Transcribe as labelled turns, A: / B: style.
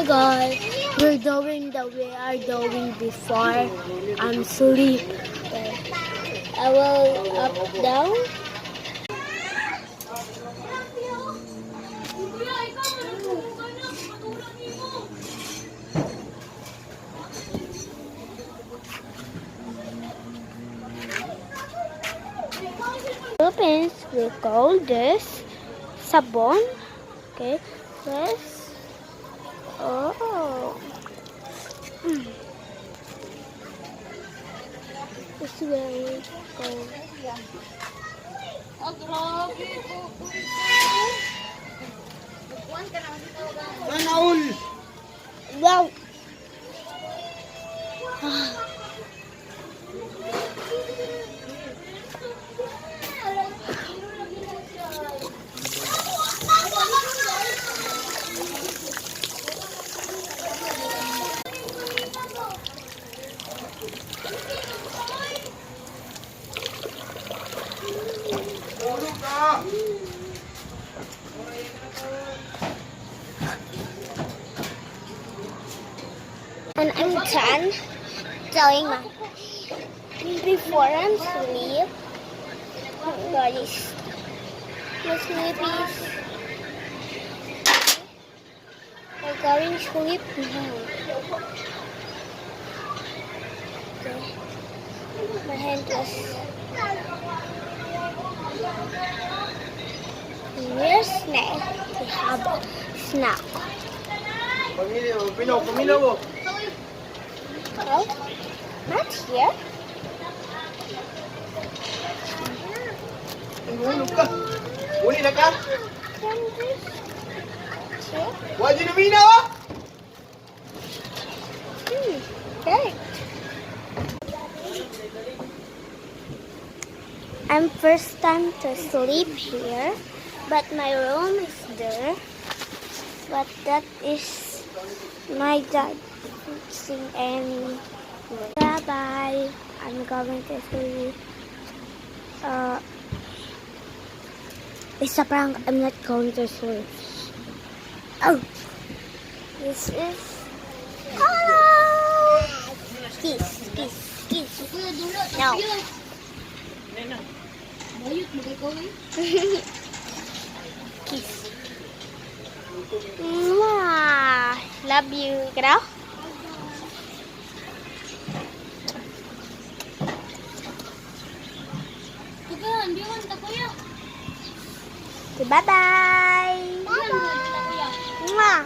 A: guys, we're doing the we are doing before I'm sleep. Okay. I will up down. Philippines we call this sabon. Okay, yes. Oh. This is where we go. Wow. And I'm done doing my before I'm sleep. Guys, my sleepies. I'm going to sleep now. Okay. My hand was. Here's snack. We have snack. Oh, not here. Great. I'm first time to sleep here, but my room is there. But that is my dad fixing anyway. Bye bye. I'm going to sleep. It's a prank. I'm not going to sleep. Oh, this is hello. Kiss, kiss, kiss. No. Kiss. Mwah. Love you. Kiraw? Bye-bye. Bye-bye. Mwah.